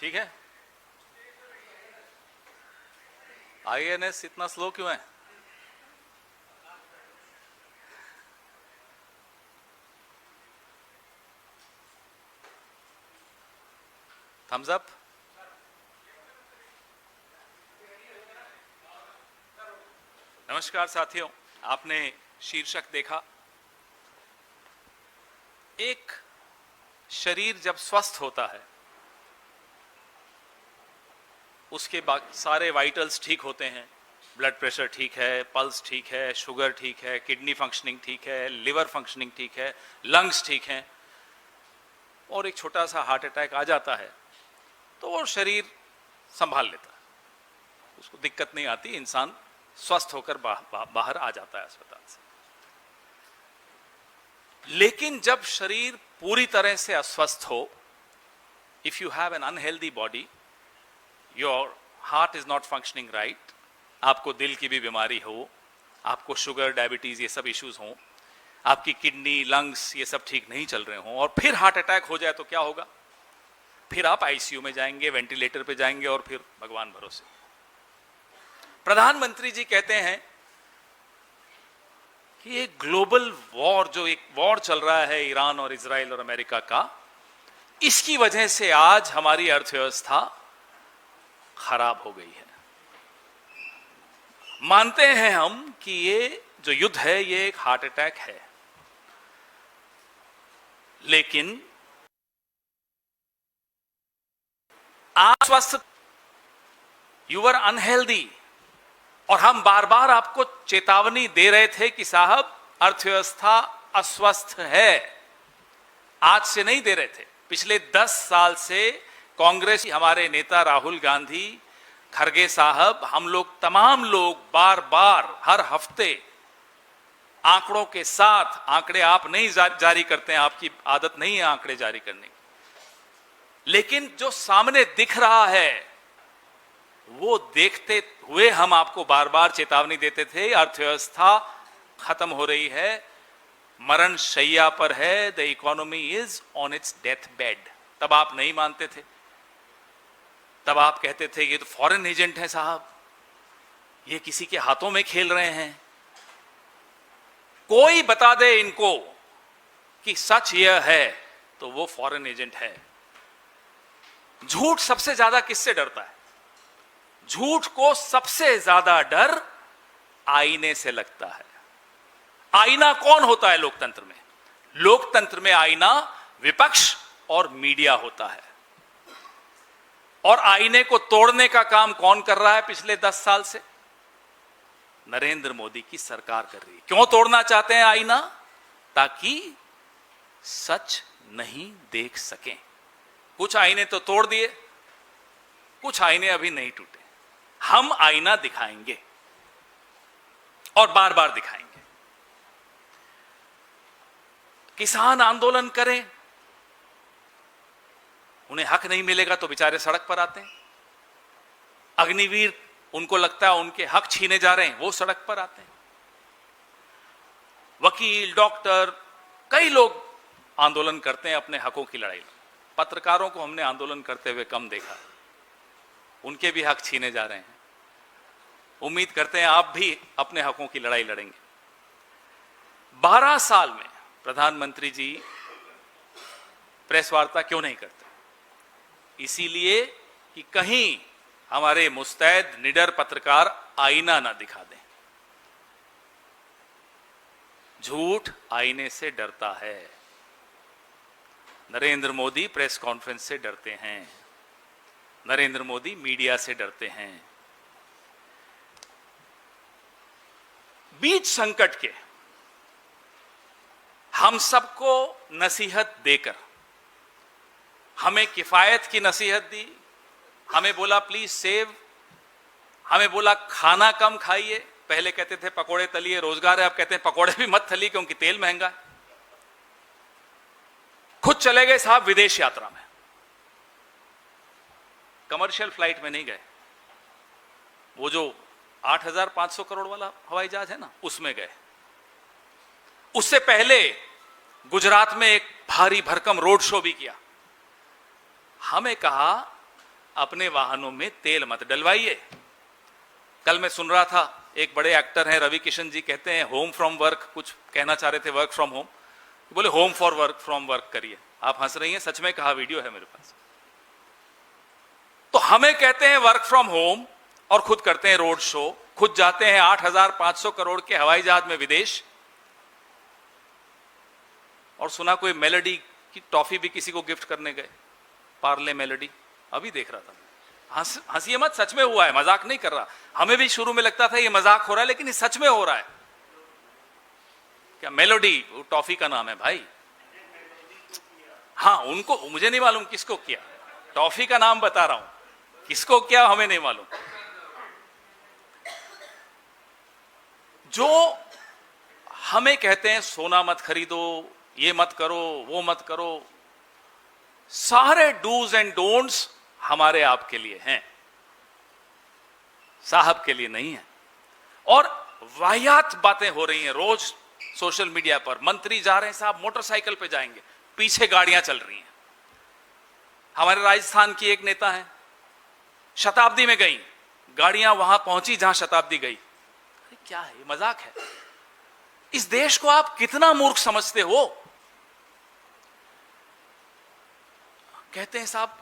ठीक है। INS इतना स्लो क्यों है? Thumbs up. नमस्कार साथियों, आपने शीर्षक देखा। एक शरीर जब स्वस्थ होता है, उसके सारे वाइटल्स ठीक होते हैं। ब्लड प्रेशर ठीक है, पल्स ठीक है, शुगर ठीक है, किडनी फंक्शनिंग ठीक है, लिवर फंक्शनिंग ठीक है, लंग्स ठीक हैं, और एक छोटा सा हार्ट अटैक आ जाता है तो वो शरीर संभाल लेता है, उसको दिक्कत नहीं आती, इंसान स्वस्थ होकर बाहर आ जाता है अस्पताल से। लेकिन जब शरीर पूरी तरह से अस्वस्थ हो, if you have an unhealthy body, your heart is not functioning right, आपको दिल की भी बीमारी हो, आपको शुगर, डायबिटीज, ये सब इश्यूज हों, आपकी किडनी, लंग्स ये सब ठीक नहीं चल रहे हों, और फिर हार्ट अटैक हो जाए तो क्या होगा? फिर आप आईसीयू में जाएंगे, वेंटिलेटर पे जाएंगे, और फिर भगवान भरोसे। प्रधानमंत्री जी कहते हैं कि एक ग्लोबल वॉर, जो एक वॉर चल रहा है ईरान और इजराइल और अमेरिका का, इसकी वजह से आज हमारी अर्थव्यवस्था खराब हो गई है। मानते हैं हम कि ये जो युद्ध है ये एक हार्ट अटैक है, लेकिन आप स्वस्थ, यू आर अनहेल्दी, और हम बार बार आपको चेतावनी दे रहे थे कि साहब अर्थव्यवस्था अस्वस्थ है। आज से नहीं दे रहे थे, पिछले 10 साल से कांग्रेस, हमारे नेता राहुल गांधी, खरगे साहब, हम लोग, तमाम लोग बार बार हर हफ्ते आंकड़ों के साथ, आंकड़े आप नहीं जारी करते हैं, आपकी आदत नहीं है आंकड़े जारी करने की, लेकिन जो सामने दिख रहा है वो देखते हुए हम आपको बार बार चेतावनी देते थे, अर्थव्यवस्था खत्म हो रही है, मरण शैया पर है, the economy is on it's death bed. तब आप नहीं मानते थे, तब आप कहते थे ये तो फॉरेन एजेंट है साहब, ये किसी के हाथों में खेल रहे हैं, कोई बता दे इनको कि सच यह है तो वो फॉरेन एजेंट है। झूठ सबसे ज्यादा किससे डरता है? झूठ को सबसे ज्यादा डर आईने से लगता है। आईना कौन होता है लोकतंत्र में? लोकतंत्र में आईना विपक्ष और मीडिया होता है, और आईने को तोड़ने का काम कौन कर रहा है पिछले 10 साल से? नरेंद्र मोदी की सरकार कर रही है। क्यों तोड़ना चाहते हैं आईना? ताकि सच नहीं देख सकें। कुछ आईने तो तोड़ दिए, कुछ आईने अभी नहीं टूटे। हम आईना दिखाएंगे और बार बार दिखाएंगे। किसान आंदोलन करें, उन्हें हक नहीं मिलेगा तो बेचारे सड़क पर आते हैं। अग्निवीर, उनको लगता है उनके हक छीने जा रहे हैं, वो सड़क पर आते हैं। वकील, डॉक्टर, कई लोग आंदोलन करते हैं अपने हकों की लड़ाई। पत्रकारों को हमने आंदोलन करते हुए कम देखा, उनके भी हक छीने जा रहे हैं। उम्मीद करते हैं आप भी अपने हकों की लड़ाई लड़ेंगे। 12 साल में प्रधानमंत्री जी प्रेस वार्ता क्यों नहीं करते? इसीलिए कि कहीं हमारे मुस्तैद निडर पत्रकार आईना ना दिखा दें। झूठ आईने से डरता है। नरेंद्र मोदी प्रेस कॉन्फ्रेंस से डरते हैं, नरेंद्र मोदी मीडिया से डरते हैं। बीच संकट के हम सबको नसीहत देकर, हमें किफायत की नसीहत दी, हमें बोला प्लीज सेव, हमें बोला खाना कम खाइए। पहले कहते थे पकोड़े तलिए रोजगार है, अब कहते हैं पकोड़े भी मत तलिए क्योंकि तेल महंगा है। खुद चले गए साहब विदेश यात्रा में, कमर्शियल फ्लाइट में नहीं गए, वो जो 8,500 करोड़ वाला हवाई जहाज है ना, उसमें गए। उससे पहले गुजरात में एक भारी भरकम रोड शो भी किया। हमें कहा अपने वाहनों में तेल मत डलवाइए। कल मैं सुन रहा था, एक बड़े एक्टर हैं रवि किशन जी, कहते हैं होम फ्रॉम वर्क, कुछ कहना चाह रहे थे वर्क फ्रॉम होम, बोले home for work from work करिए। आप हंस रही हैं, सच में कहा, वीडियो है मेरे पास। तो हमें कहते हैं वर्क फ्रॉम होम और खुद करते हैं रोड शो, खुद जाते हैं 8,500 करोड़ के हवाई जहाज में विदेश, और सुना कोई मेलोडी की टॉफी भी किसी को गिफ्ट करने गए, पार्ले मेलोडी, अभी देख रहा था। हंसिए मत, सच में हुआ है, मजाक नहीं कर रहा। हमें भी शुरू में लगता था ये मजाक हो रहा है, लेकिन ये सच में हो रहा है। क्या मेलोडी वो टॉफी का नाम है भाई? हाँ, उनको, मुझे नहीं मालूम किसको किया, टॉफी का नाम बता रहा हूं, किसको क्या हमें नहीं मालूम। जो हमें कहते हैं सोना मत खरीदो, ये मत करो, वो मत करो, सारे डूज एंड डोंट्स हमारे आपके लिए हैं, साहब के लिए नहीं है। और वाहियात बातें हो रही हैं रोज सोशल मीडिया पर। मंत्री जा रहे हैं साहब, मोटरसाइकिल पे जाएंगे, पीछे गाड़ियां चल रही हैं। हमारे राजस्थान की एक नेता है, शताब्दी में गई, गाड़ियां वहां पहुंची जहां शताब्दी गई। अरे क्या है, ये मजाक है? इस देश को आप कितना मूर्ख समझते हो? कहते हैं साहब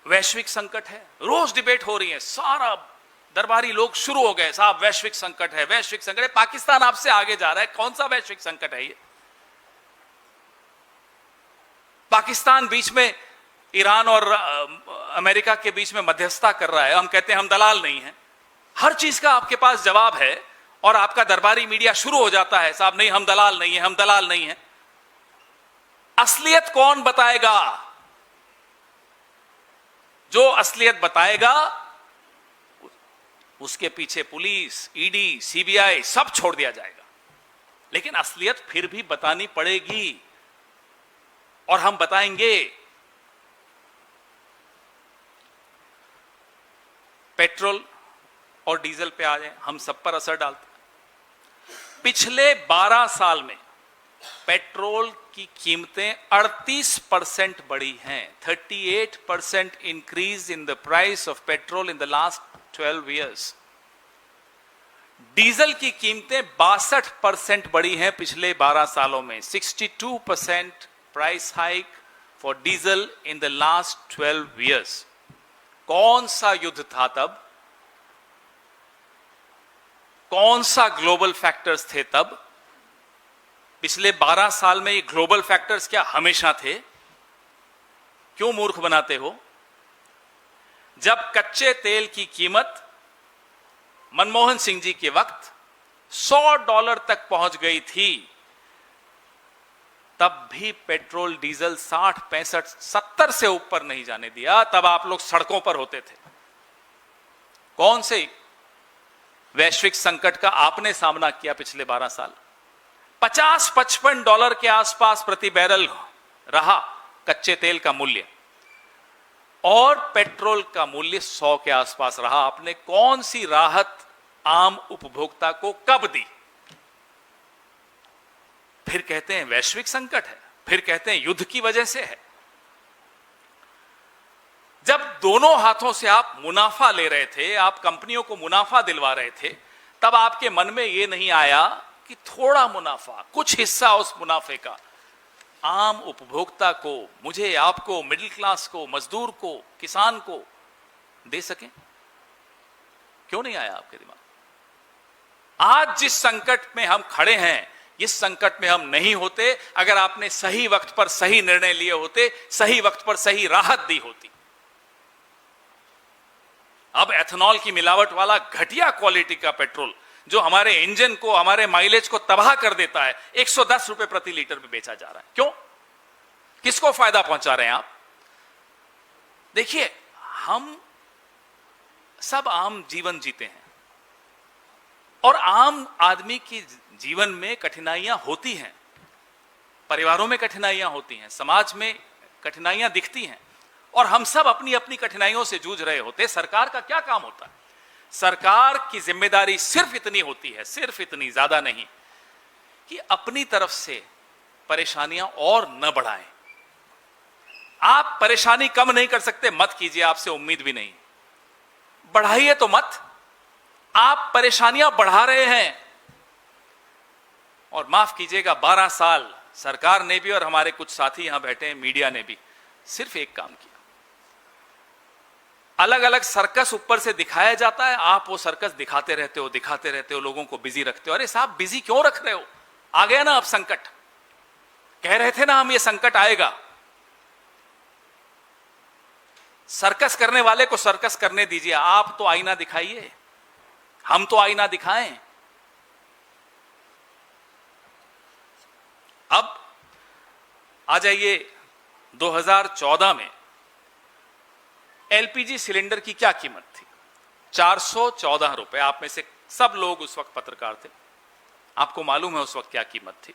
वैश्विक संकट है, रोज डिबेट हो रही है, सारा दरबारी लोग शुरू हो गए, साहब वैश्विक संकट है, वैश्विक संकट है। पाकिस्तान आपसे आगे जा रहा है, कौन सा वैश्विक संकट है ये? पाकिस्तान बीच में ईरान और अमेरिका के बीच में मध्यस्थता कर रहा है, हम कहते हैं हम दलाल नहीं हैं। हर चीज का आपके पास जवाब है, और आपका दरबारी मीडिया शुरू हो जाता है, साहब नहीं हम दलाल नहीं है, हम दलाल नहीं है। असलियत कौन बताएगा? जो असलियत बताएगा उसके पीछे पुलिस, ईडी, सीबीआई सब छोड़ दिया जाएगा, लेकिन असलियत फिर भी बतानी पड़ेगी, और हम बताएंगे। पेट्रोल और डीजल पे आ जाए, हम सब पर असर डालते हैं। पिछले 12 साल में पेट्रोल की कीमतें 38% बढ़ी हैं। 38% increase in the price of petrol in the last 12 years। Diesel की कीमतें 62% बढ़ी हैं पिछले 12 सालों में। 62% price hike for diesel in the last 12 years। कौन सा युद्ध था तब? कौन सा ग्लोबल फैक्टर्स थे तब? पिछले 12 साल में ये ग्लोबल फैक्टर्स क्या हमेशा थे? क्यों मूर्ख बनाते हो? जब कच्चे तेल की कीमत मनमोहन सिंह जी के वक्त $100 तक पहुंच गई थी, तब भी पेट्रोल डीजल 60, 65, 70 से ऊपर नहीं जाने दिया। तब आप लोग सड़कों पर होते थे। कौन से वैश्विक संकट का आपने सामना किया पिछले 12 साल? $50-55 के आसपास प्रति बैरल रहा कच्चे तेल का मूल्य, और पेट्रोल का मूल्य 100 के आसपास रहा। आपने कौन सी राहत आम उपभोक्ता को कब दी? फिर कहते हैं वैश्विक संकट है, फिर कहते हैं युद्ध की वजह से है। जब दोनों हाथों से आप मुनाफा ले रहे थे, आप कंपनियों को मुनाफा दिलवा रहे थे, तब आपके मन में यह नहीं आया कि थोड़ा मुनाफा, कुछ हिस्सा उस मुनाफे का आम उपभोक्ता को, मुझे, आपको, मिडिल क्लास को, मजदूर को, किसान को दे सकें? क्यों नहीं आया आपके दिमाग? आज जिस संकट में हम खड़े हैं, इस संकट में हम नहीं होते अगर आपने सही वक्त पर सही निर्णय लिए होते, सही वक्त पर सही राहत दी होती। अब एथेनॉल की मिलावट वाला घटिया क्वालिटी का पेट्रोल जो हमारे इंजन को, हमारे माइलेज को तबाह कर देता है, 110 रुपए प्रति लीटर में बेचा जा रहा है। क्यों? किसको फायदा पहुंचा रहे हैं आप? देखिए, हम सब आम जीवन जीते हैं, और आम आदमी की जीवन में कठिनाइयां होती हैं, परिवारों में कठिनाइयां होती हैं, समाज में कठिनाइयां दिखती हैं, और हम सब अपनी अपनी कठिनाइयों से जूझ रहे होते हैं। सरकार का क्या काम होता है? सरकार की जिम्मेदारी सिर्फ इतनी होती है, सिर्फ इतनी, ज्यादा नहीं, कि अपनी तरफ से परेशानियां और न बढ़ाएं। आप परेशानी कम नहीं कर सकते, मत कीजिए, आपसे उम्मीद भी नहीं। बढ़ाइए तो मत, आप परेशानियां बढ़ा रहे हैं। और माफ कीजिएगा, 12 साल सरकार ने भी और हमारे कुछ साथी यहां बैठे हैं, मीडिया ने भी सिर्फ एक काम किया। अलग अलग सर्कस ऊपर से दिखाया जाता है, आप वो सर्कस दिखाते रहते हो, लोगों को बिजी रखते हो। अरे साहब, बिजी क्यों रख रहे हो? आ गया ना अब संकट। कह रहे थे ना हम, ये संकट आएगा। सर्कस करने वाले को सर्कस करने दीजिए, आप तो आईना दिखाइए, हम तो आईना दिखाएं। अब आ जाइए 2014 में एलपीजी सिलेंडर की क्या कीमत थी? 414 रुपए। आप में से सब लोग उस वक्त पत्रकार थे, आपको मालूम है उस वक्त क्या कीमत थी।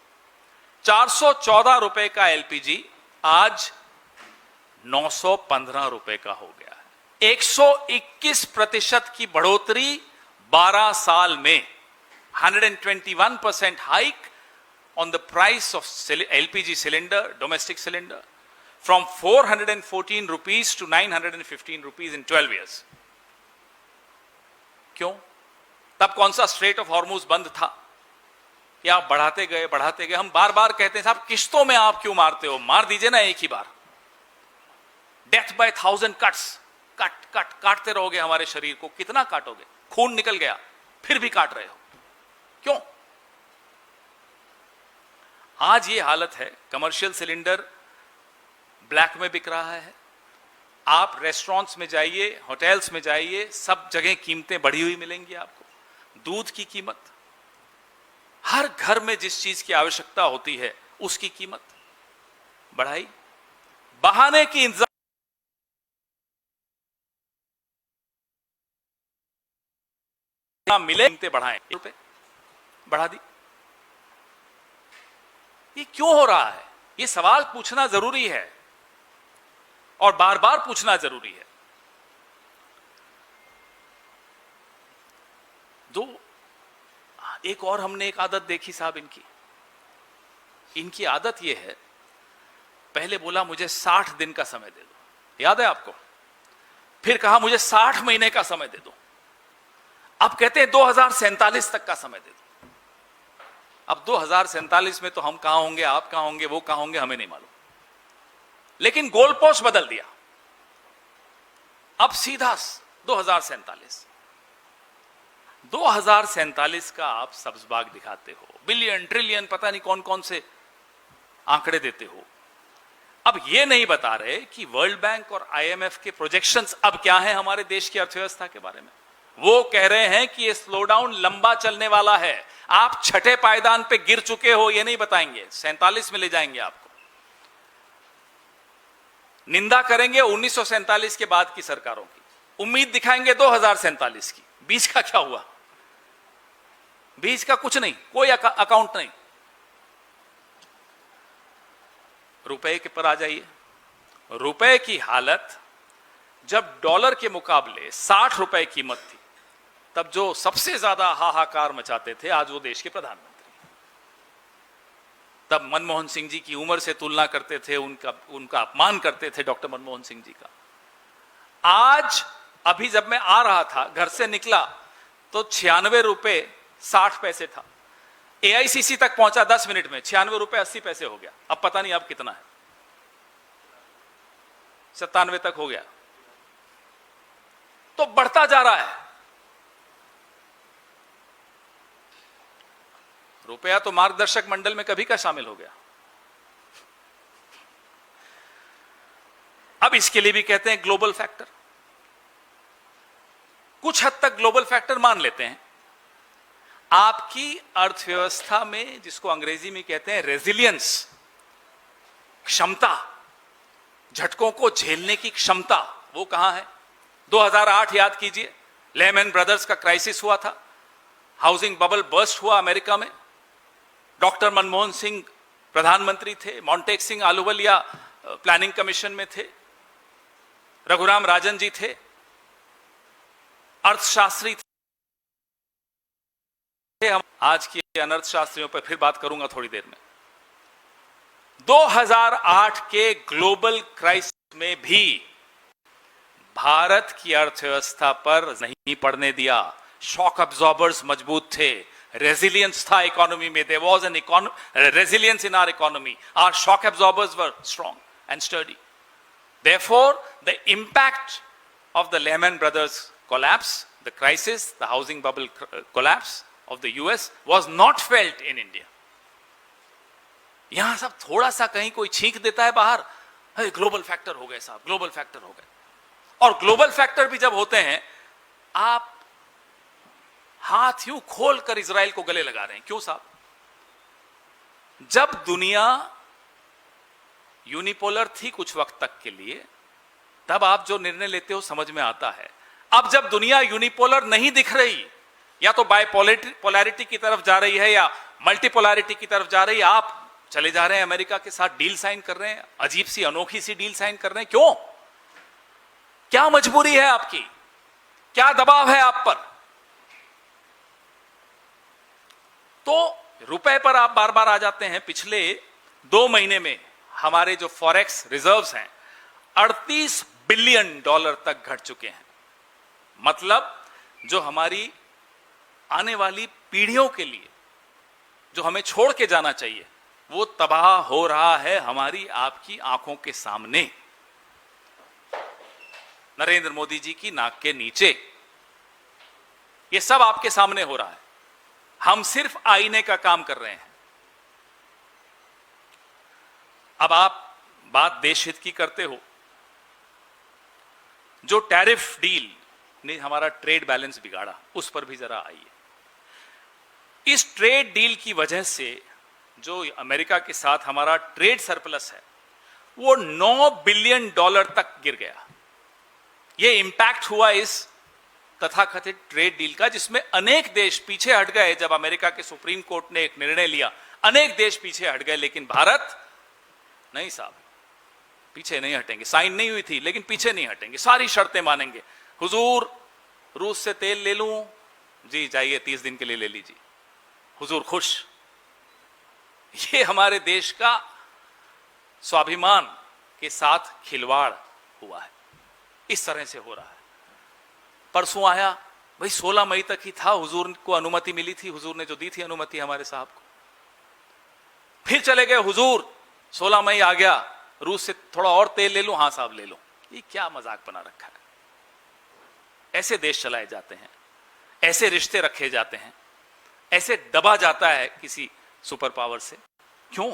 414 रुपए का एलपीजी आज 915 रुपए का हो गया है। 121% की बढ़ोतरी 12 साल में। 121% hike on the price of LPG cylinder, domestic cylinder, from 414 rupees to 915 rupees in 12 years. क्यों? तब कौन सा स्ट्रेट ऑफ हॉर्मुज बंद था कि आप बढ़ाते गए। हम बार बार कहते हैं साहब, किस्तों में आप क्यों मारते हो? मार दीजिए ना एक ही बार। डेथ बाय 1000 कट्स, काटते रहोगे हमारे शरीर को। कितना काटोगे? खून निकल गया फिर भी काट रहे हो, क्यों? आज ये हालत है। कमर्शियल सिलेंडर ब्लैक में बिक रहा है। आप रेस्टोरेंट्स में जाइए, होटल्स में जाइए, सब जगह कीमतें बढ़ी हुई मिलेंगी आपको। दूध की कीमत, हर घर में जिस चीज की आवश्यकता होती है उसकी कीमत बढ़ाई। बहाने की इंतजार मिले, कीमतें बढ़ाएं, रुपए बढ़ा दी। ये क्यों हो रहा है? ये सवाल पूछना जरूरी है और बार बार पूछना जरूरी है। एक और हमने एक आदत देखी साहब इनकी आदत ये है, पहले बोला मुझे 60 दिन का समय दे दो, याद है आपको? फिर कहा मुझे 60 महीने का समय दे दो। अब कहते हैं 2047 तक का समय दे दो। अब 2047 में तो हम कहां होंगे, आप कहां होंगे, वो कहां होंगे, हमें नहीं मालूम। लेकिन गोल पोस्ट बदल दिया। अब सीधा 2047। 2047 का आप सब्ज-बाग दिखाते हो, बिलियन ट्रिलियन पता नहीं कौन कौन से आंकड़े देते हो। अब ये नहीं बता रहे कि वर्ल्ड बैंक और आईएमएफ के प्रोजेक्शंस अब क्या हैं हमारे देश की अर्थव्यवस्था के बारे में। वो कह रहे हैं कि ये स्लोडाउन लंबा चलने वाला है। आप छठे पायदान पे गिर चुके हो, ये नहीं बताएंगे। 47 में ले जाएंगे आपको। निंदा करेंगे 1947 के बाद की सरकारों की, उम्मीद दिखाएंगे 2047 की। बीच का क्या हुआ? बीच का कुछ नहीं, कोई अकाउंट नहीं। रुपए के पर आ जाइए। रुपए की हालत, जब डॉलर के मुकाबले 60 रुपए कीमत थी, तब जो सबसे ज्यादा हाहाकार मचाते थे आज वो देश के प्रधानमंत्री। तब मनमोहन सिंह जी की उम्र से तुलना करते थे, उनका अपमान करते थे डॉक्टर मनमोहन सिंह जी का। आज अभी जब मैं आ रहा था, घर से निकला तो 96 रुपए 60 पैसे था। एआईसीसी तक पहुंचा 10 मिनट में, 96 रुपए 80 पैसे हो गया। अब पता नहीं अब कितना है, 97 तक हो गया। तो बढ़ता जा रहा है। रुपया तो मार्गदर्शक मंडल में कभी का शामिल हो गया। अब इसके लिए भी कहते हैं ग्लोबल फैक्टर। कुछ हद तक ग्लोबल फैक्टर मान लेते हैं। आपकी अर्थव्यवस्था में, जिसको अंग्रेजी में कहते हैं रेजिलियंस, क्षमता, झटकों को झेलने की क्षमता, वो कहां है? 2008 याद कीजिए, लेहमैन ब्रदर्स का क्राइसिस हुआ था, हाउसिंग बबल बर्स्ट हुआ अमेरिका में। डॉक्टर मनमोहन सिंह प्रधानमंत्री थे, मॉन्टेक सिंह आलूवालिया प्लानिंग कमीशन में थे, रघुराम राजन जी थे, अर्थशास्त्री थे। हम आज की अनर्थशास्त्रियों पर फिर बात करूंगा थोड़ी देर में। 2008 के ग्लोबल क्राइसिस में भी भारत की अर्थव्यवस्था पर नहीं पड़ने दिया। शॉक अब्जॉर्बर्स मजबूत थे, रेजिलियंस था इकोनॉमी में, there was an resilience in our economy, our shock absorbers were strong and steady. Therefore, the impact of the Lehman Brothers collapse, the crisis, the housing bubble collapse of the US was not felt in India. यहां सब थोड़ा सा कहीं कोई छींक देता है बाहर, ग्लोबल फैक्टर हो गए साहब, ग्लोबल फैक्टर हो गए। और ग्लोबल फैक्टर भी जब होते हैं, आप हाथ यूं खोल कर इजराइल को गले लगा रहे हैं। क्यों साहब? जब दुनिया यूनिपोलर थी कुछ वक्त तक के लिए, तब आप जो निर्णय लेते हो समझ में आता है। अब जब दुनिया यूनिपोलर नहीं दिख रही, या तो बाइपोलैरिटी की तरफ जा रही है या मल्टीपोलैरिटी की तरफ जा रही है, आप चले जा रहे हैं अमेरिका के साथ डील साइन कर रहे हैं, अजीब सी अनोखी सी डील साइन कर रहे हैं। क्यों? क्या मजबूरी है आपकी? क्या दबाव है आप पर? तो रुपए पर आप बार बार आ जाते हैं। पिछले 2 महीने में हमारे जो फॉरेक्स रिजर्व्स हैं 38 बिलियन डॉलर तक घट चुके हैं। मतलब जो हमारी आने वाली पीढ़ियों के लिए जो हमें छोड़ के जाना चाहिए, वो तबाह हो रहा है हमारी आपकी आंखों के सामने, नरेंद्र मोदी जी की नाक के नीचे। ये सब आपके सामने हो रहा है। हम सिर्फ आईने का काम कर रहे हैं। अब आप बात देश हित की करते हो। जो टैरिफ डील ने हमारा ट्रेड बैलेंस बिगाड़ा, उस पर भी जरा आइए। इस ट्रेड डील की वजह से जो अमेरिका के साथ हमारा ट्रेड सरप्लस है, वो 9 बिलियन डॉलर तक गिर गया। ये इंपैक्ट हुआ इस तथाकथित ट्रेड डील का, जिसमें अनेक देश पीछे हट गए। जब अमेरिका के सुप्रीम कोर्ट ने एक निर्णय लिया, अनेक देश पीछे हट गए, लेकिन भारत नहीं साहब, पीछे नहीं हटेंगे। साइन नहीं हुई थी, लेकिन पीछे नहीं हटेंगे, सारी शर्तें मानेंगे। हुजूर, रूस से तेल ले लूं? जी जाइए, 30 दिन के लिए ले लीजिए। हुजूर खुश। ये हमारे देश का स्वाभिमान के साथ खिलवाड़ हुआ है। इस तरह से हो रहा है। परसों आया भाई, 16 मई तक ही था, हुजूर को अनुमति मिली थी, हुजूर ने जो दी थी अनुमति हमारे साहब को। फिर चले गए हुजूर, 16 मई आ गया, रूस से थोड़ा और तेल ले लो? हाँ साहब ले लो। ये क्या मजाक बना रखा है? ऐसे देश चलाए जाते हैं, ऐसे रिश्ते रखे जाते हैं, ऐसे दबा जाता है किसी सुपर पावर से। क्यों?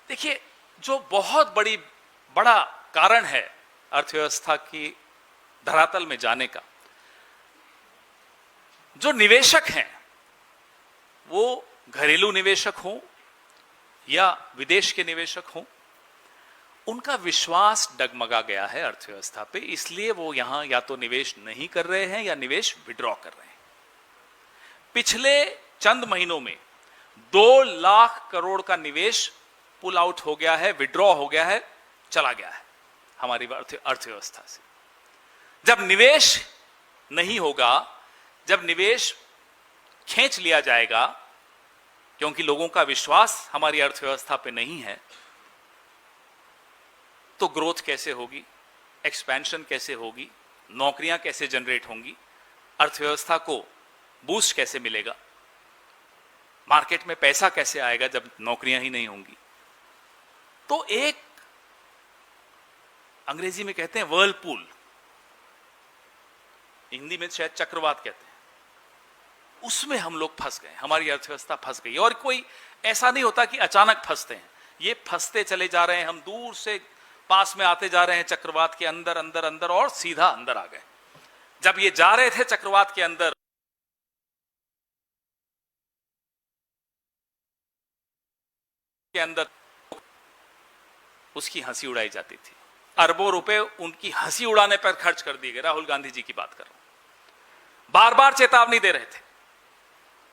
देखिए, जो बहुत बड़ा कारण है अर्थव्यवस्था की धरातल में जाने का, जो निवेशक हैं, वो घरेलू निवेशक हों या विदेश के निवेशक हों, उनका विश्वास डगमगा गया है अर्थव्यवस्था पे। इसलिए वो यहां या तो निवेश नहीं कर रहे हैं या निवेश विड्रॉ कर रहे हैं। पिछले चंद महीनों में 2 लाख करोड़ का निवेश पुल आउट हो गया है, विड्रॉ हो गया है, चला गया है हमारी अर्थव्यवस्था से। जब निवेश नहीं होगा, जब निवेश खींच लिया जाएगा, क्योंकि लोगों का विश्वास हमारी अर्थव्यवस्था पे नहीं है, तो ग्रोथ कैसे होगी, एक्सपेंशन कैसे होगी, नौकरियां कैसे जनरेट होंगी, अर्थव्यवस्था को बूस्ट कैसे मिलेगा, मार्केट में पैसा कैसे आएगा जब नौकरियां ही नहीं होंगी। तो एक अंग्रेजी में कहते हैं वर्लपूल, हिंदी में शायद चक्रवात कहते हैं, उसमें हम लोग फंस गए, हमारी अर्थव्यवस्था फंस गई। और कोई ऐसा नहीं होता कि अचानक फंसते हैं, ये फंसते चले जा रहे हैं। हम दूर से पास में आते जा रहे हैं चक्रवात के अंदर अंदर अंदर, और सीधा अंदर आ गए। जब ये जा रहे थे चक्रवात के अंदर, उसकी हंसी उड़ाई जाती थी। अरबों रुपए उनकी हंसी उड़ाने पर खर्च कर दिए गए। राहुल गांधी जी की बात कर रहा हूं। बार बार चेतावनी दे रहे थे,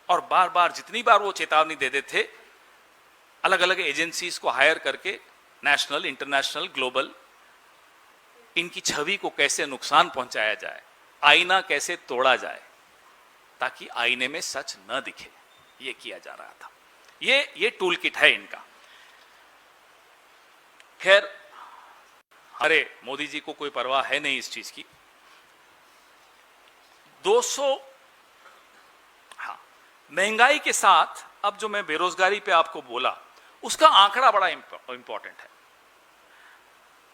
और बार बार जितनी बार वो चेतावनी देते थे, अलग अलग एजेंसीज को हायर करके, नेशनल, इंटरनेशनल, ग्लोबल, इनकी छवि को कैसे नुकसान पहुंचाया जाए, आईना कैसे तोड़ा जाए, ताकि आईने में सच न दिखे, ये किया जा रहा था। ये टूल किट है इनका। खैर, अरे मोदी जी को कोई परवाह है नहीं इस चीज की। 200, हाँ, महंगाई के साथ अब जो मैं बेरोजगारी पे आपको बोला, उसका आंकड़ा बड़ा इंपॉर्टेंट है।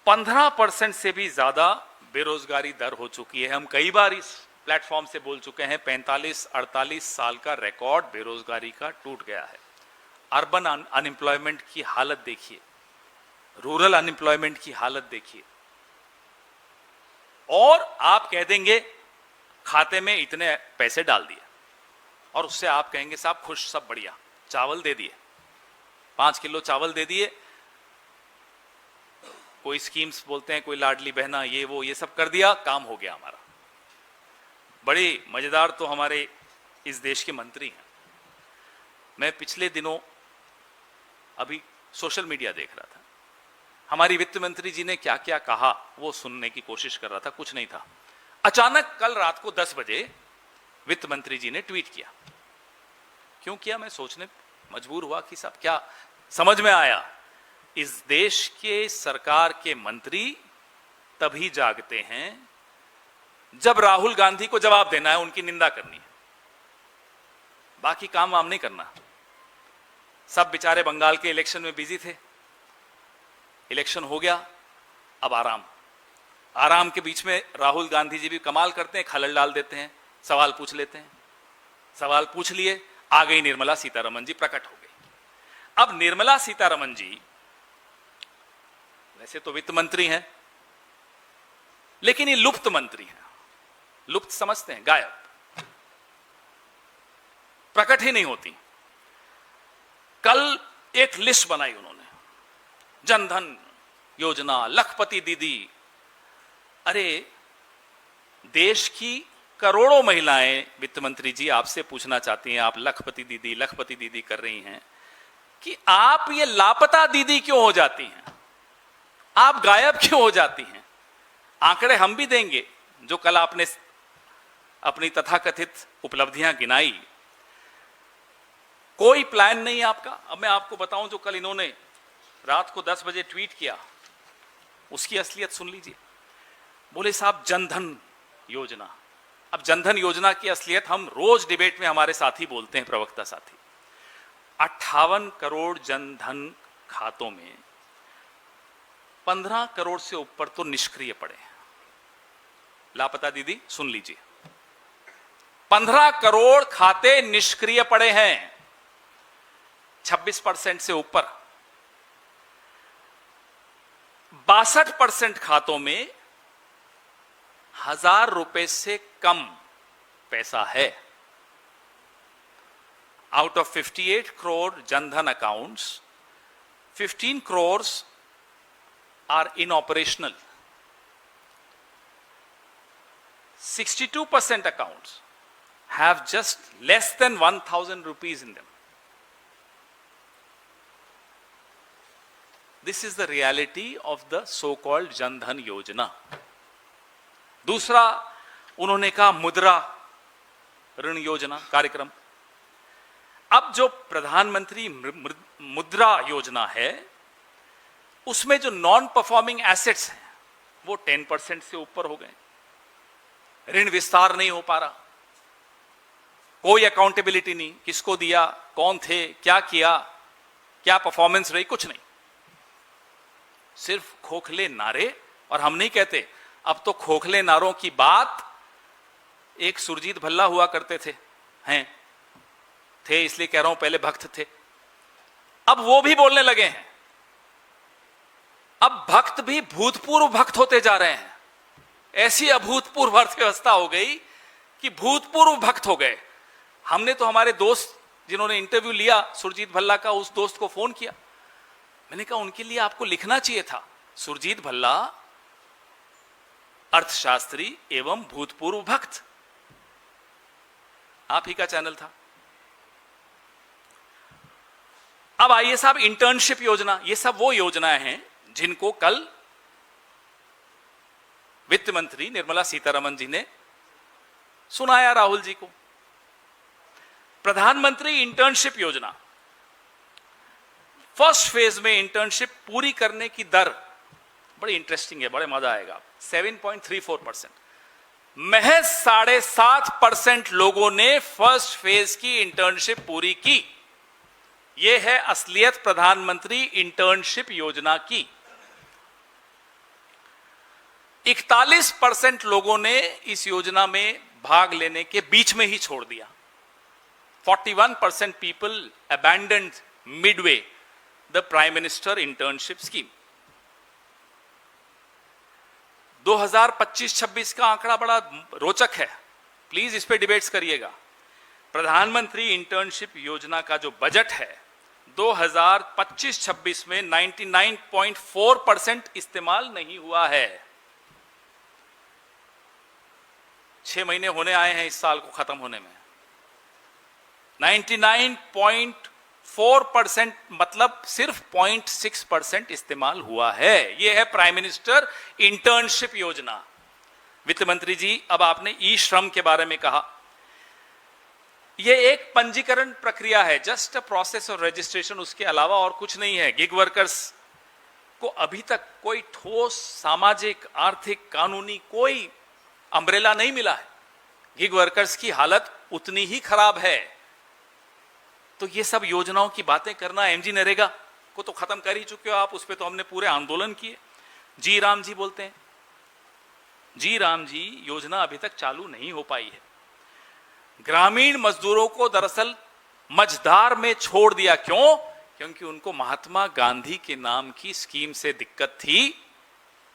15% से भी ज्यादा बेरोजगारी दर हो चुकी है। हम कई बार इस प्लेटफॉर्म से बोल चुके हैं, 45-48 साल का रिकॉर्ड बेरोजगारी का टूट गया है। अर्बन अनएम्प्लॉयमेंट की हालत देखिए, रूरल अनएम्प्लॉयमेंट की हालत देखिए, और आप कह देंगे खाते में इतने पैसे डाल दिए, और उससे आप कहेंगे साहब खुश, सब बढ़िया, चावल दे दिए, 5 किलो चावल दे दिए, कोई स्कीम्स बोलते हैं, कोई लाडली बहना, ये वो, ये सब कर दिया, काम हो गया हमारा। बड़े मजेदार तो हमारे इस देश के मंत्री हैं। मैं पिछले दिनों अभी सोशल मीडिया देख रहा था, हमारी वित्त मंत्री जी ने क्या क्या कहा वो सुनने की कोशिश कर रहा था, कुछ नहीं था। अचानक कल रात को 10 बजे वित्त मंत्री जी ने ट्वीट किया। क्यों किया, मैं सोचने मजबूर हुआ कि साहब क्या समझ में आया, इस देश के सरकार के मंत्री तभी जागते हैं जब राहुल गांधी को जवाब देना है, उनकी निंदा करनी है, बाकी काम वाम नहीं करना। सब बेचारे बंगाल के इलेक्शन में बिजी थे, इलेक्शन हो गया, अब आराम के बीच में राहुल गांधी जी भी कमाल करते हैं, खलल डाल देते हैं, सवाल पूछ लेते हैं। सवाल पूछ लिए, आ गई निर्मला सीतारमण जी, प्रकट हो गई। अब निर्मला सीतारमण जी वैसे तो वित्त मंत्री हैं, लेकिन ये लुप्त मंत्री हैं। लुप्त समझते हैं, गायब, प्रकट ही नहीं होती। कल एक लिस्ट बनाई उन्होंने, जनधन योजना, लखपति दीदी। अरे देश की करोड़ों महिलाएं, वित्त मंत्री जी आपसे पूछना चाहती हैं, आप लखपति दीदी कर रही हैं, कि आप ये लापता दीदी क्यों हो जाती हैं, आप गायब क्यों हो जाती हैं? आंकड़े हम भी देंगे, जो कल आपने अपनी तथाकथित उपलब्धियां गिनाई, कोई प्लान नहीं है आपका। अब मैं आपको बताऊं, जो कल इन्होंने रात को 10 बजे ट्वीट किया, उसकी असलियत सुन लीजिए। बोले साहब जनधन योजना। अब जनधन योजना की असलियत हम रोज डिबेट में हमारे साथी बोलते हैं, प्रवक्ता साथी। 58 करोड़ जनधन खातों में 15 करोड़ से ऊपर तो निष्क्रिय पड़े हैं। लापता दीदी सुन लीजिए, 15 करोड़ खाते निष्क्रिय पड़े हैं, 26% से ऊपर। 62% खातों में 1000 रुपए से कम पैसा है। Out of 58 crore Jan Dhan accounts, 15 crore are inoperational. 62% accounts have just less than 1000 rupees in them. This is the reality of the so-called Jan Dhan Yojana. दूसरा उन्होंने कहा मुद्रा ऋण योजना कार्यक्रम। अब जो प्रधानमंत्री मुद्रा योजना है, उसमें जो नॉन परफॉर्मिंग एसेट्स हैं वो 10% से ऊपर हो गए, ऋण विस्तार नहीं हो पा रहा, कोई अकाउंटेबिलिटी नहीं, किसको दिया, कौन थे, क्या किया, क्या परफॉर्मेंस रही, कुछ नहीं, सिर्फ खोखले नारे। और हम नहीं कहते, अब तो खोखले नारों की बात एक सुरजीत भल्ला हुआ करते थे, थे इसलिए कह रहा हूं, पहले भक्त थे, अब वो भी बोलने लगे हैं। अब भक्त भी भूतपूर्व भक्त होते जा रहे हैं। ऐसी अभूतपूर्व अर्थव्यवस्था हो गई कि भूतपूर्व भक्त हो गए। हमने तो हमारे दोस्त जिन्होंने इंटरव्यू लिया सुरजीत भल्ला का, उस दोस्त को फोन किया, मैंने कहा उनके लिए आपको लिखना चाहिए था, सुरजीत भल्ला अर्थशास्त्री एवं भूतपूर्व भक्त, आप ही का चैनल था। अब आइए साहब, इंटर्नशिप योजना, ये सब वो योजनाएं हैं जिनको कल वित्त मंत्री निर्मला सीतारमण जी ने सुनाया राहुल जी को। प्रधानमंत्री इंटर्नशिप योजना फर्स्ट फेज में इंटर्नशिप पूरी करने की दर बड़ी इंटरेस्टिंग है, बड़े मजा आएगा, 7.34%। महज 7.5% लोगों ने फर्स्ट फेज की इंटर्नशिप पूरी की। यह है असलियत प्रधानमंत्री इंटर्नशिप योजना की। 41% लोगों ने इस योजना में भाग लेने के बीच में ही छोड़ दिया। 41% people abandoned Midway the prime minister internship scheme. 2025-26 का आंकड़ा बड़ा रोचक है, प्लीज इस पे डिबेट्स करिएगा। प्रधानमंत्री इंटर्नशिप योजना का जो बजट है 2025-26 में 99.4% इस्तेमाल नहीं हुआ है। 6 महीने होने आए हैं इस साल को खत्म होने में। 99.4% मतलब सिर्फ 0.6% इस्तेमाल हुआ है। यह है प्राइम मिनिस्टर इंटर्नशिप योजना। वित्त मंत्री जी, अब आपने ई श्रम के बारे में कहा। यह एक पंजीकरण प्रक्रिया है, just a process of registration, उसके अलावा और कुछ नहीं है। गिग वर्कर्स को अभी तक कोई ठोस सामाजिक, आर्थिक, कानूनी कोई अम्ब्रेला नहीं मिला है। गिग वर्कर्स की हालत उतनी ही खराब है। तो ये सब योजनाओं की बातें करना, एमजी नरेगा को तो खत्म कर ही चुके हो आप, उस पर तो हमने पूरे आंदोलन किए। जी राम जी बोलते हैं, जी राम जी योजना अभी तक चालू नहीं हो पाई है। ग्रामीण मजदूरों को दरअसल मझधार में छोड़ दिया। क्यों? क्योंकि उनको महात्मा गांधी के नाम की स्कीम से दिक्कत थी।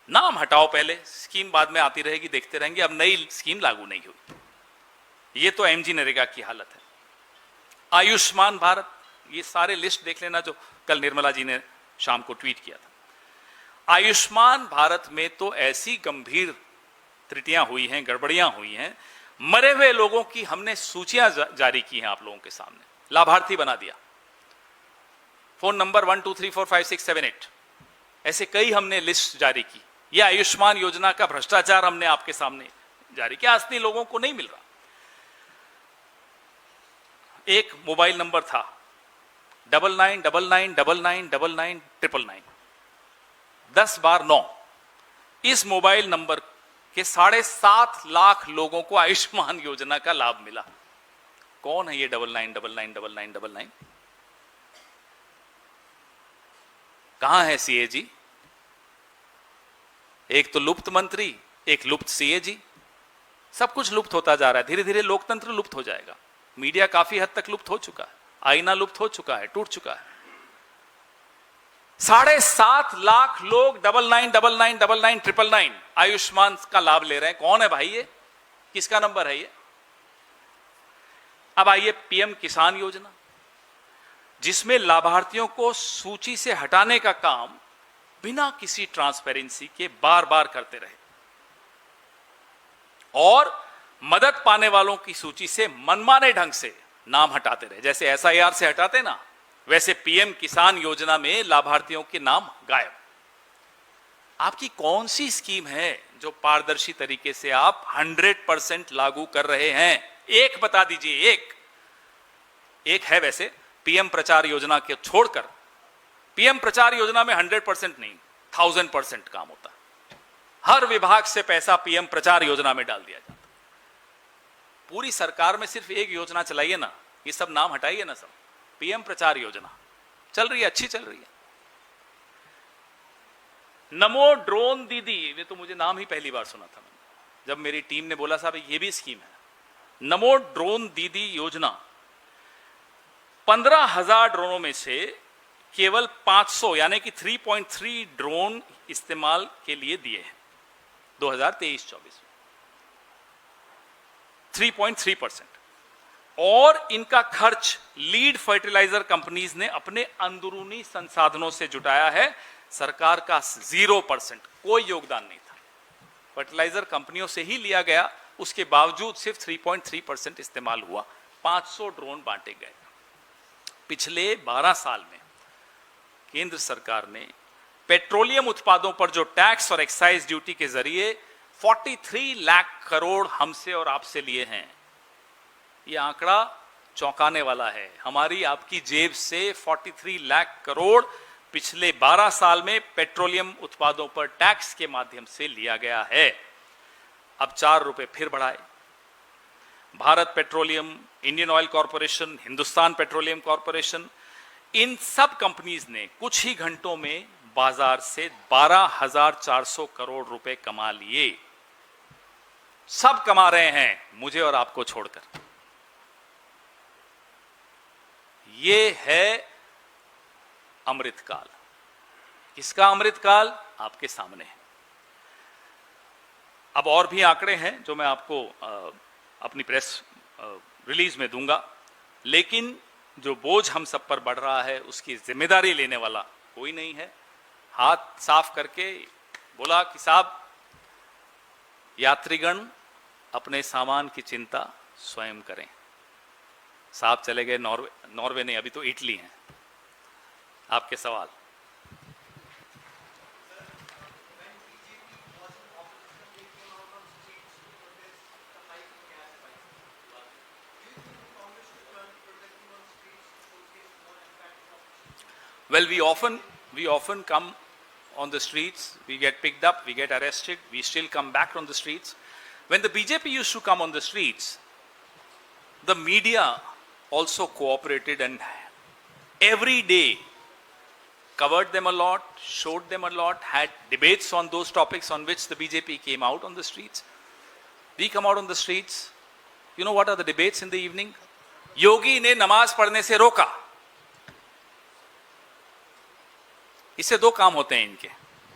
नाम हटाओ पहले, स्कीम बाद में आती रहेगी, देखते रहेंगे। अब नई स्कीम लागू नहीं हुई। ये तो एमजी नरेगा की हालत है। आयुष्मान भारत, ये सारे लिस्ट देख लेना जो कल निर्मला जी ने शाम को ट्वीट किया था। आयुष्मान भारत में तो ऐसी गंभीर त्रुटियां हुई हैं, गड़बड़ियां हुई हैं। मरे हुए लोगों की हमने सूचियां जारी की हैं आप लोगों के सामने, लाभार्थी बना दिया। फोन नंबर 12345678, ऐसे कई हमने लिस्ट जारी की। यह आयुष्मान योजना का भ्रष्टाचार हमने आपके सामने जारी किया। असली लोगों को नहीं मिल रहा। एक मोबाइल नंबर था 9999999999, 10 बार 9। इस मोबाइल नंबर के 7.5 लाख लोगों को आयुष्मान योजना का लाभ मिला। कौन है ये 99999999? कहां है सीए जी? एक तो लुप्त मंत्री, एक लुप्त सीए जी। सब कुछ लुप्त होता जा रहा है। धीरे धीरे लोकतंत्र लुप्त हो जाएगा। मीडिया काफी हद तक लुप्त हो चुका है, आईना लुप्त हो चुका है, टूट चुका है। 7.5 लाख लोग 99999999 आयुष्मान का लाभ ले रहे हैं। कौन है भाई ये? किसका नंबर है ये? अब आइए पीएम किसान योजना, जिसमें लाभार्थियों को सूची से हटाने का काम बिना किसी ट्रांसपेरेंसी के बार बार करते रहे और मदद पाने वालों की सूची से मनमाने ढंग से नाम हटाते रहे। जैसे एसआईआर से हटाते ना, वैसे पीएम किसान योजना में लाभार्थियों के नाम गायब। आपकी कौन सी स्कीम है जो पारदर्शी तरीके से आप 100% लागू कर रहे हैं? एक बता दीजिए। एक है वैसे, पीएम प्रचार योजना के छोड़कर। पीएम प्रचार योजना में 100% नहीं, 1000% काम होता है। हर विभाग से पैसा पीएम प्रचार योजना में डाल दिया जाता है। पूरी सरकार में सिर्फ एक योजना चलाइए ना, ये सब नाम हटाइए ना, सब पीएम प्रचार योजना चल रही है, अच्छी चल रही है। नमो ड्रोन दीदी, ये तो मुझे नाम ही पहली बार सुना था मैंने, जब मेरी टीम ने बोला साहब ये भी स्कीम है। नमो ड्रोन दीदी योजना 15,000 ड्रोनों में से केवल 500 यानी कि 3.3 ड्रोन इस्तेमाल के लिए दिए हैं 2023-24 में, 3.3%। और इनका खर्च लीड फर्टिलाइजर कंपनीज ने अपने अंदरूनी संसाधनों से जुटाया है। सरकार का 0%, कोई योगदान नहीं था। फर्टिलाइजर कंपनियों से ही लिया गया, उसके बावजूद सिर्फ 3.3% इस्तेमाल हुआ। 500 ड्रोन बांटे गए। पिछले 12 साल में केंद्र सरकार ने पेट्रोलियम उत्पादों पर जो टैक्स और एक्साइज ड्यूटी के जरिए 43 लाख करोड़ हमसे और आपसे लिए हैं। यह आंकड़ा चौंकाने वाला है। हमारी आपकी जेब से 43 लाख करोड़ पिछले 12 साल में पेट्रोलियम उत्पादों पर टैक्स के माध्यम से लिया गया है। अब 4 रुपए फिर बढ़ाए। Bharat petroleum, Indian oil corporation, Hindustan petroleum corporation, इन सब कंपनीज ने कुछ ही घंटों में बाजार से 12,400 करोड़ रुपए कमा लिए। सब कमा रहे हैं, मुझे और आपको छोड़कर। ये है अमृतकाल। किसका अमृतकाल? आपके सामने है। अब और भी आंकड़े हैं जो मैं आपको अपनी प्रेस रिलीज में दूंगा, लेकिन जो बोझ हम सब पर बढ़ रहा है उसकी जिम्मेदारी लेने वाला कोई नहीं है। हाथ साफ करके बोला कि साहब, यात्रीगण अपने सामान की चिंता स्वयं करें। साहब चले गए नॉर्वे नहीं, अभी तो इटली हैं। आपके सवाल। Well, we often come on the streets, we get picked up, we get arrested, we still come back on the streets. When the BJP used to come on the streets, the media also cooperated and every day covered them a lot, showed them a lot, had debates on those topics on which the BJP came out on the streets. We come out on the streets. You know what are the debates in the evening? योगी ने नमाज पढ़ने से रोका। इससे दो काम होते हैं इनके।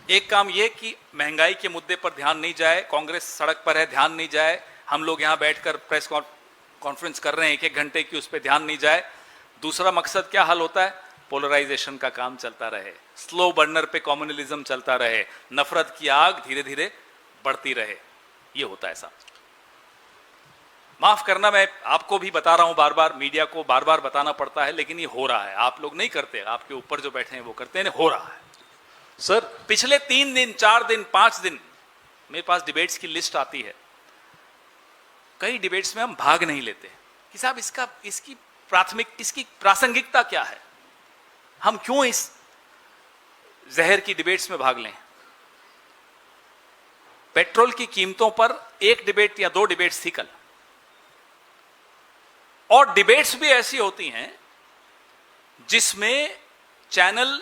एक काम यह कि महंगाई के मुद्दे पर ध्यान नहीं जाए, कांग्रेस सड़क पर है, ध्यान नहीं जाए, हम लोग यहां बैठकर प्रेस कॉन्फ्रेंस कर रहे हैं 1-1 घंटे की, उस पर ध्यान नहीं जाए। दूसरा मकसद क्या हल होता है? पोलराइजेशन का काम चलता रहे, स्लो बर्नर पे कम्युनलिज्म चलता रहे, नफरत की आग धीरे धीरे बढ़ती रहे। ये होता है साहब। माफ करना, मैं आपको भी बता रहा हूं, बार बार मीडिया को बार बार बताना पड़ता है, लेकिन ये हो रहा है। आप लोग नहीं करते, आपके ऊपर जो बैठे हैं वो करते हैं, हो रहा है। सर, पिछले 3 दिन, 4 दिन, 5 दिन मेरे पास डिबेट्स की लिस्ट आती है। कई डिबेट्स में हम भाग नहीं लेते कि साहब इसकी प्रासंगिकता क्या है, हम क्यों इस जहर की डिबेट्स में भाग लें। पेट्रोल की कीमतों पर 1 डिबेट या 2 डिबेट्स थी कल, और डिबेट्स भी ऐसी होती हैं जिसमें चैनल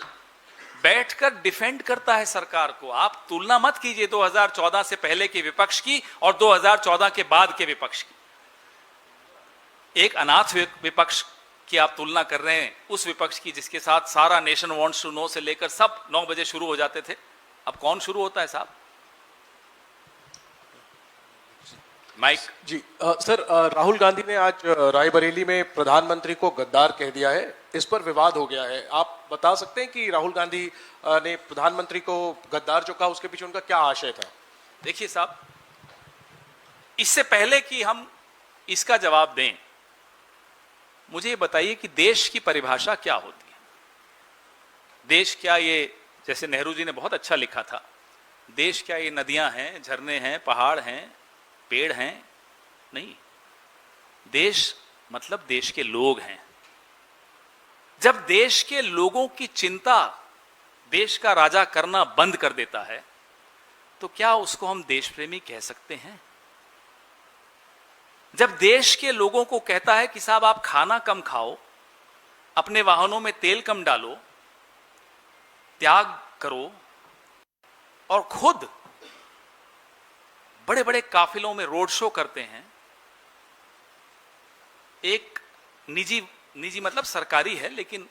बैठकर डिफेंड करता है सरकार को। आप तुलना मत कीजिए 2014 से पहले के विपक्ष की और 2014 के बाद के विपक्ष की। एक अनाथ विपक्ष की आप तुलना कर रहे हैं उस विपक्ष की जिसके साथ सारा नेशन वांट्स टू नो से लेकर सब 9 बजे शुरू हो जाते थे। अब कौन शुरू होता है साहब? माइक जी। सर, राहुल गांधी ने आज रायबरेली में प्रधानमंत्री को गद्दार कह दिया है, इस पर विवाद हो गया है। आप बता सकते हैं कि राहुल गांधी ने प्रधानमंत्री को गद्दार जो कहा उसके पीछे उनका क्या आशय था? देखिए साहब, इससे पहले कि हम इसका जवाब दें, मुझे ये बताइए कि देश की परिभाषा क्या होती है। देश क्या ये, जैसे नेहरू जी ने बहुत अच्छा लिखा था, देश क्या ये नदियां हैं, झरने हैं, पहाड़ हैं, पेड़ हैं? नहीं। देश मतलब देश के लोग हैं। जब देश के लोगों की चिंता देश का राजा करना बंद कर देता है तो क्या उसको हम देश प्रेमी कह सकते हैं? जब देश के लोगों को कहता है कि साहब आप खाना कम खाओ, अपने वाहनों में तेल कम डालो, त्याग करो, और खुद बड़े बड़े काफिलों में रोड शो करते हैं। एक निजी मतलब सरकारी है, लेकिन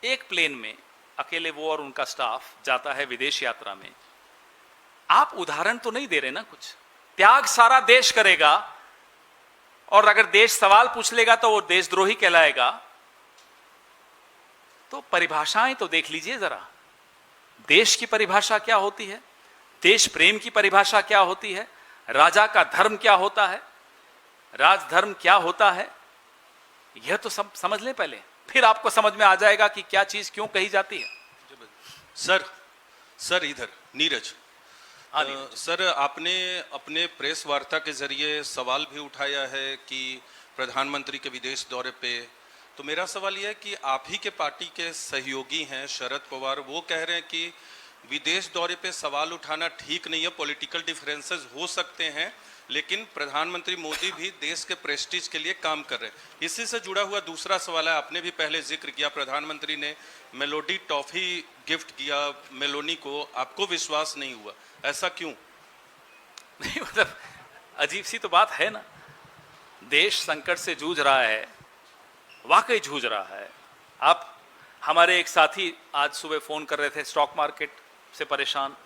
एक प्लेन में अकेले वो और उनका स्टाफ जाता है विदेश यात्रा में। आप उदाहरण तो नहीं दे रहे ना कुछ। त्याग सारा देश करेगा, और अगर देश सवाल पूछ लेगा तो वो देशद्रोही कहलाएगा। तो परिभाषाएं तो देख लीजिए जरा। देश की परिभाषा क्या होती है, देश प्रेम की परिभाषा क्या होती है, राजा का धर्म क्या होता है, राजधर्म क्या होता है, यह तो सब समझ लें पहले, फिर आपको समझ में आ जाएगा कि क्या चीज क्यों कही जाती है। सर इधर नीरज। सर, आपने अपने प्रेस वार्ता के जरिए सवाल भी उठाया है कि प्रधानमंत्री के विदेश दौरे पे, तो मेरा सवाल यह है कि आप ही के पार्टी के सहयोगी हैं शरद पवार, वो कह रहे हैं कि विदेश दौरे पे सवाल उठाना ठीक नहीं है, पॉलिटिकल डिफरेंसेस हो सकते हैं, लेकिन प्रधानमंत्री मोदी भी देश के प्रेस्टीज के लिए काम कर रहे हैं। इसी से जुड़ा हुआ दूसरा सवाल है, आपने भी पहले जिक्र किया प्रधानमंत्री ने मेलोडी टॉफी गिफ्ट किया मेलोनी को, आपको विश्वास नहीं हुआ, ऐसा क्यों? नहीं मतलब अजीब सी तो बात है ना, देश संकट से जूझ रहा है, वाकई जूझ रहा है। आप हमारे एक साथी आज सुबह फोन कर रहे थे, स्टॉक मार्केट से परेशान।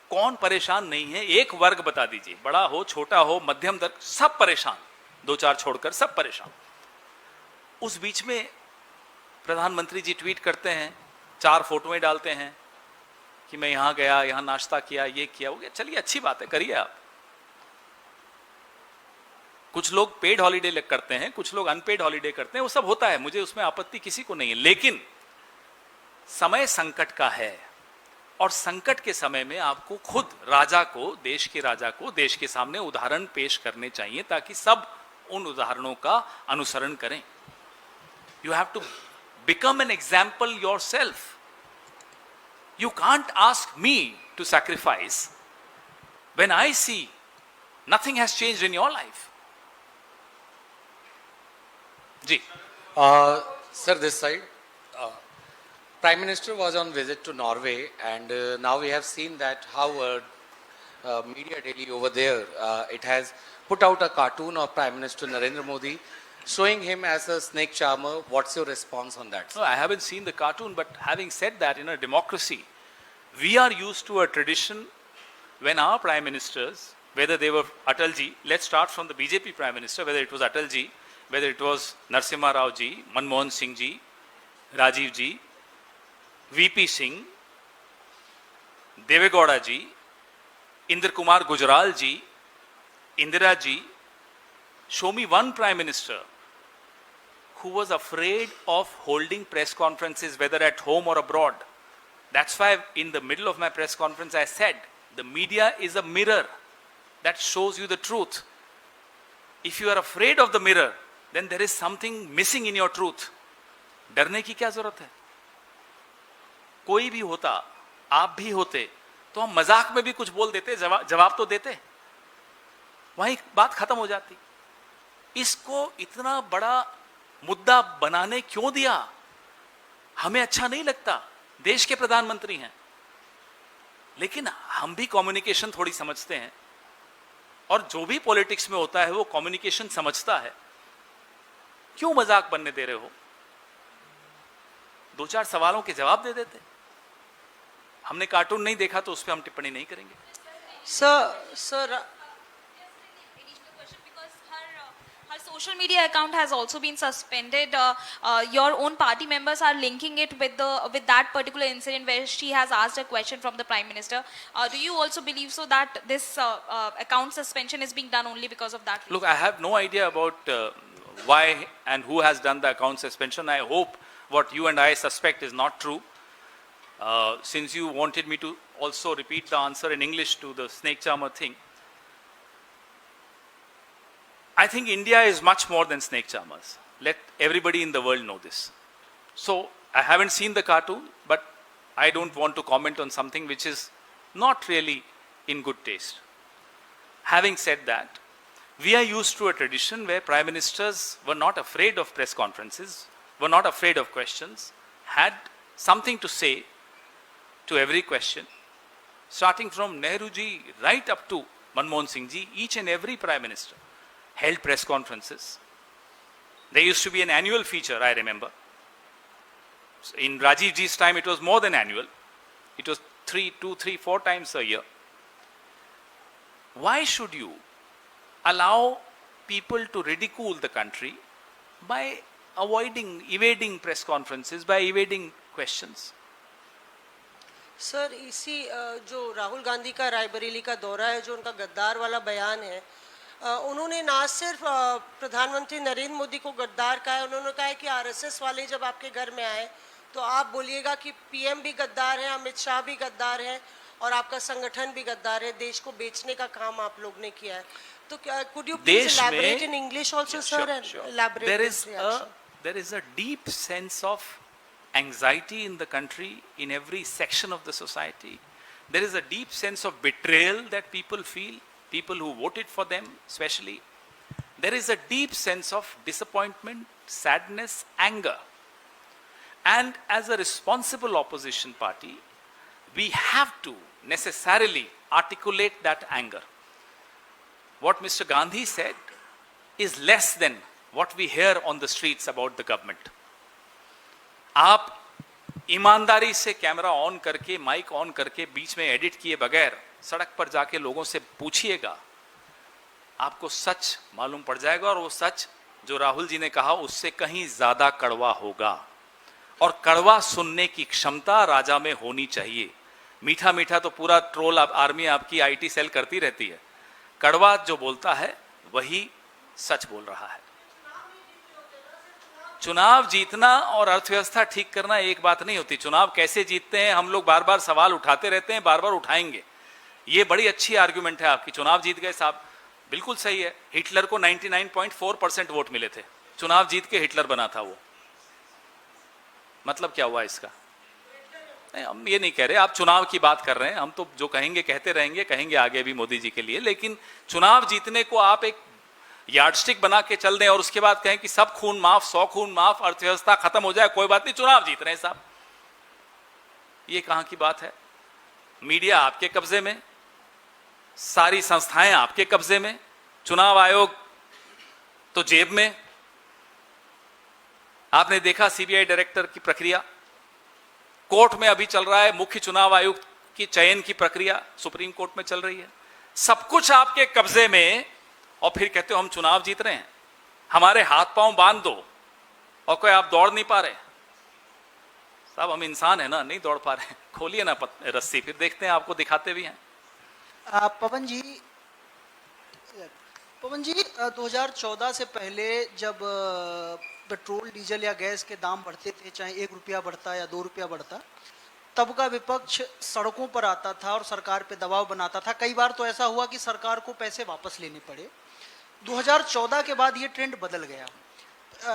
कौन परेशान नहीं है? एक वर्ग बता दीजिए, बड़ा हो छोटा हो मध्यम वर्ग, सब परेशान, दो चार छोड़कर सब परेशान। उस बीच में प्रधानमंत्री जी ट्वीट करते हैं, 4 फोटोएं डालते हैं कि मैं यहां गया, यहां नाश्ता किया, ये किया, वो किया। चलिए अच्छी बात है, करिए आप। कुछ लोग पेड हॉलीडे करते हैं, कुछ लोग अनपेड हॉलीडे करते हैं, वो सब होता है, मुझे उसमें आपत्ति किसी को नहीं है। लेकिन समय संकट का है, और संकट के समय में आपको खुद राजा को, देश के राजा को देश के सामने उदाहरण पेश करने चाहिए, ताकि सब उन उदाहरणों का अनुसरण करें। You have to become an example yourself. You can't ask me to sacrifice when I see nothing has changed in your life. जी Sir, this side. Prime Minister was on visit to Norway, and now we have seen that how Media Daily over there, it has put out a cartoon of Prime Minister Narendra Modi showing him as a snake charmer. What's your response on that, sir? No, I haven't seen the cartoon, but having said that, in a democracy, we are used to a tradition when our prime ministers, whether they were Atalji, let's start from the BJP prime minister, whether it was Atalji, whether it was Narasimha Rao ji, Manmohan Singh ji, Rajiv ji, VP Singh, Devegowda ji, Indra Kumar Gujral ji, Indira ji, show me one prime minister who was afraid of holding press conferences, whether at home or abroad. That's why in the middle of my press conference I said, the media is a mirror that shows you the truth. If you are afraid of the mirror, then there is something missing in your truth. डरने की क्या जरूरत है? कोई भी होता, आप भी होते, तो हम मजाक में भी कुछ बोल देते, जवाब तो देते, वहीं बात खत्म हो जाती। इसको इतना बड़ा मुद्दा बनाने क्यों दिया? हमें अच्छा नहीं लगता, देश के प्रधानमंत्री हैं, लेकिन हम भी कम्युनिकेशन थोड़ी समझते हैं, और जो भी पॉलिटिक्स में होता है वो कम्युनिकेशन समझता है। क्यों मजाक बनने दे रहे हो? 2-4 सवालों के जवाब दे देते। हमने कार्टून नहीं देखा तो उस पर हम टिप्पणी नहीं करेंगे। Sir, her social media account has also been suspended. Your own party members are linking it with that particular incident where she has asked a question from the Prime Minister. Do you also believe so that this account suspension is being done only because of that reason? Look, I have no idea about why and who has done the account suspension. I hope what you and I suspect is not true. Since you wanted me to also repeat the answer in English to the snake charmer thing, I think India is much more than snake charmers. Let everybody in the world know this. So, I haven't seen the cartoon, but I don't want to comment on something which is not really in good taste. Having said that, we are used to a tradition where prime ministers were not afraid of press conferences, were not afraid of questions, had something to say to every question, starting from Nehru ji right up to Manmohan Singh ji. Each and every prime minister held press conferences. There used to be an annual feature, I remember. In Rajiv ji's time, it was more than annual. It was 2, 3, 4 times a year. Why should you allow people to ridicule the country by evading press conferences, by evading questions? Sir, इसी जो राहुल गांधी का रायबरेली का दौरा है, जो उनका गद्दार वाला बयान है, उन्होंने ना सिर्फ प्रधानमंत्री नरेंद्र मोदी को गद्दार कहा है, उन्होंने कहा है कि आरएसएस वाले जब आपके घर में आए तो आप बोलिएगा कि पीएम भी गद्दार है, अमित शाह भी गद्दार है और आपका संगठन भी गद्दार है, देश को बेचने का काम आप लोग ने किया है। तो could you please देश elaborate में in English also, sir, Sure, and sure. elaborate There this is reaction? there is a deep sense of anxiety in the country, in every section of the society. There is a deep sense of betrayal that people feel, people who voted for them especially. There is a deep sense of disappointment, sadness, anger. And as a responsible opposition party, we have to necessarily articulate that anger. What Mr. Gandhi said is less than what we hear on the streets about the government. आप ईमानदारी से camera on करके, mic on करके, बीच में edit किए बगैर सड़क पर जाके लोगों से पूछिएगा, आपको सच मालूम पड़ जाएगा। और वो सच जो राहुल जी ने कहा उससे कहीं ज्यादा कड़वा होगा। और कड़वा सुनने की क्षमता राजा में होनी चाहिए। मीठा मीठा तो पूरा ट्रोल आर्मी आपकी आईटी सेल करती रहती है, कड़वा जो बोलता है वही सच बोल रहा है। चुनाव जीतना और अर्थव्यवस्था ठीक करना एक बात नहीं होती। चुनाव कैसे जीतते हैं हम लोग बार बार सवाल उठाते रहते हैं, बार बार उठाएंगे। ये बड़ी अच्छी आर्गुमेंट है आपकी, चुनाव जीत गए साहब, बिल्कुल सही है। हिटलर को 99.4% वोट मिले थे, चुनाव जीत के हिटलर बना था वो। मतलब क्या हुआ इसका? नहीं, हम ये नहीं कह रहे, आप चुनाव की बात कर रहे हैं, हम तो जो कहेंगे कहते रहेंगे, कहेंगे आगे भी मोदी जी के लिए। लेकिन चुनाव जीतने को आप एक यार्डस्टिक बना के चल दें और उसके बाद कहें कि सब खून माफ, 100 खून माफ, अर्थव्यवस्था खत्म हो जाए, कोई बात नहीं, चुनाव जीत रहे हैं साहब, ये कहां की बात है? मीडिया आपके कब्जे में, सारी संस्थाएं आपके कब्जे में, चुनाव आयोग तो जेब में। आपने देखा सीबीआई डायरेक्टर की प्रक्रिया कोर्ट में अभी चल रहा है, मुख्य चुनाव आयुक्त की चयन की प्रक्रिया सुप्रीम कोर्ट में चल रही है, सब कुछ आपके कब्जे में। और फिर कहते हो हम चुनाव जीत रहे हैं, हमारे हाथ पांव बांध दो। और कोई आप दौड़ नहीं पा रहे साहब, हम इंसान है ना, नहीं दौड़ पा रहे, खोलिए ना रस्सी, फिर देखते हैं, आपको दिखाते भी हैं। पवन जी 2014 से पहले जब पेट्रोल डीजल या गैस के दाम बढ़ते थे, चाहे 1 रुपया बढ़ता या 2 रुपया बढ़ता, तब का विपक्ष सड़कों पर आता था और सरकार पे दबाव बनाता था। कई बार तो ऐसा हुआ कि सरकार को पैसे वापस लेने पड़े। 2014 के बाद ये ट्रेंड बदल गया।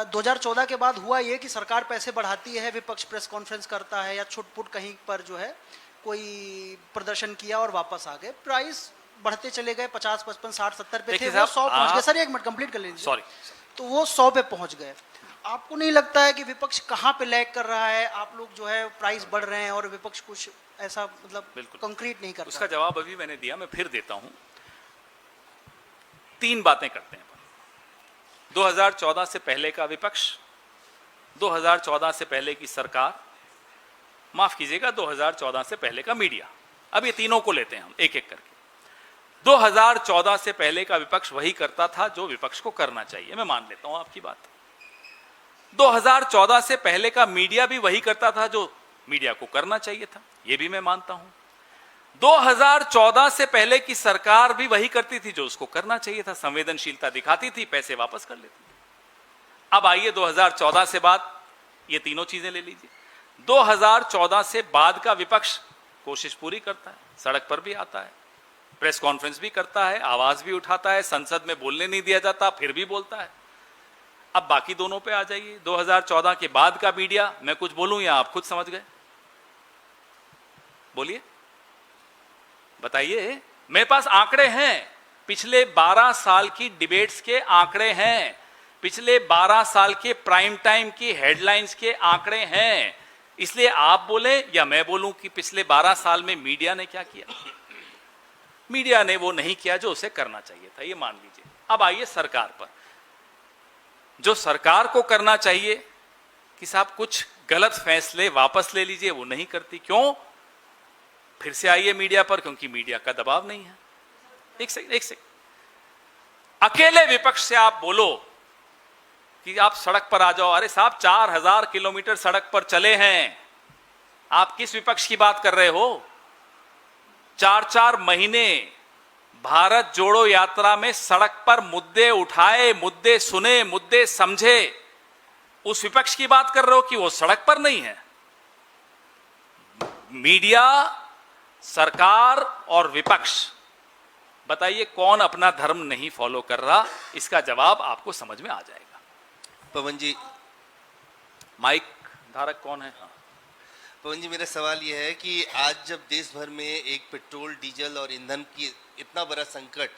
2014 के बाद हुआ ये कि सरकार पैसे बढ़ाती है, विपक्ष प्रेस कॉन्फ्रेंस करता है या छुटपुट कहीं पर जो है कोई प्रदर्शन किया और वापस आ गए। प्राइस बढ़ते चले गए, 50, 55, 60, 70 पे थे, वो 100 पहुंच गए। सर एक मिनट कंप्लीट कर लीजिए। सॉरी। तो वो 100 पे पहुंच गए। आपको नहीं लगता है कि विपक्ष कहाँ पे लैग कर रहा है? आप लोग जो है प्राइस बढ़ रहे हैं और विपक्ष कुछ ऐसा मतलब कंक्रीट नहीं कर रहा। उसका जवाब अभी मैंने दिया, मैं फिर देता हूं। 3 बातें करते हैं। 2014 से पहले का विपक्ष, 2014 से पहले की सरकार, माफ कीजिएगा 2014 से पहले का मीडिया, अब ये तीनों को लेते हैं हम एक एक करके। 2014 से पहले का विपक्ष वही करता था जो विपक्ष को करना चाहिए, मैं मान लेता हूं आपकी बात। 2014 से पहले का मीडिया भी वही करता था जो मीडिया को करना चाहिए था, यह भी मैं मानता हूं। 2014 से पहले की सरकार भी वही करती थी जो उसको करना चाहिए था, संवेदनशीलता दिखाती थी, पैसे वापस कर लेती थी। अब आइए 2014 से बाद, ये तीनों चीजें ले लीजिए। 2014 से बाद का विपक्ष कोशिश पूरी करता है, सड़क पर भी आता है, प्रेस कॉन्फ्रेंस भी करता है, आवाज भी उठाता है, संसद में बोलने नहीं दिया जाता फिर भी बोलता है। अब बाकी दोनों पे आ जाइए। 2014 के बाद का मीडिया, मैं कुछ बोलूं या आप खुद समझ गए? बोलिए, बताइए। मेरे पास आंकड़े हैं, पिछले 12 साल की डिबेट्स के आंकड़े हैं, पिछले 12 साल के प्राइम टाइम की हेडलाइंस के आंकड़े हैं। इसलिए आप बोले या मैं बोलूं कि पिछले 12 साल में मीडिया ने क्या किया? मीडिया ने वो नहीं किया जो उसे करना चाहिए था, ये मान लीजिए। अब आइए सरकार पर। जो सरकार को करना चाहिए कि साहब कुछ गलत फैसले वापस ले लीजिए, वो नहीं करती। क्यों? फिर से आइए मीडिया पर, क्योंकि मीडिया का दबाव नहीं है। एक सेकंड। अकेले विपक्ष से आप बोलो कि आप सड़क पर आ जाओ, अरे साहब 4000 किलोमीटर सड़क पर चले हैं, आप किस विपक्ष की बात कर रहे हो? 4-4 महीने भारत जोड़ो यात्रा में सड़क पर मुद्दे उठाए, मुद्दे सुने, मुद्दे समझे, उस विपक्ष की बात कर रहे हो कि वो सड़क पर नहीं है? मीडिया, सरकार और विपक्ष बताइए कौन अपना धर्म नहीं फॉलो कर रहा, इसका जवाब आपको समझ में आ जाएगा। पवन जी, माइक धारक कौन है? हाँ। पवन जी, मेरा सवाल यह है कि आज जब देश भर में एक पेट्रोल, डीजल और ईंधन की इतना बड़ा संकट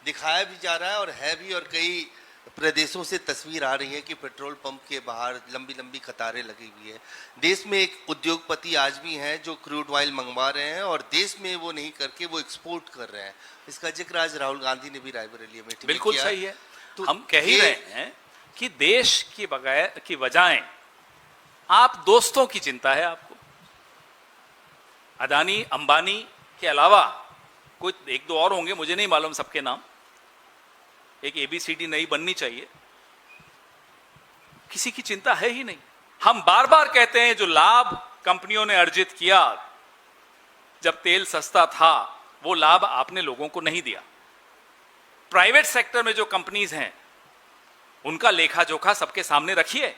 दिखाया भी जा रहा है और है भी, और कई प्रदेशों से तस्वीर आ रही है कि पेट्रोल पंप के बाहर लंबी लंबी कतारें लगी हुई है। देश में एक उद्योगपति आज भी हैं जो क्रूड ऑयल मंगवा रहे हैं और देश में वो नहीं करके वो एक्सपोर्ट कर रहे हैं। इसका जिक्र आज राहुल गांधी ने भी रायबरेली में बिल्कुल किया। सही है। तो हम कह ही ये- रहे हैं कि देश की बगैर की बजाय आप दोस्तों की चिंता है आपको। अदानी अंबानी के अलावा कोई एक दो और होंगे, मुझे नहीं मालूम सबके नाम, एक ABCD नई बननी चाहिए, किसी की चिंता है ही नहीं। हम बार बार कहते हैं जो लाभ कंपनियों ने अर्जित किया जब तेल सस्ता था, वो लाभ आपने लोगों को नहीं दिया। प्राइवेट सेक्टर में जो कंपनीज हैं उनका लेखा जोखा सबके सामने रखिए।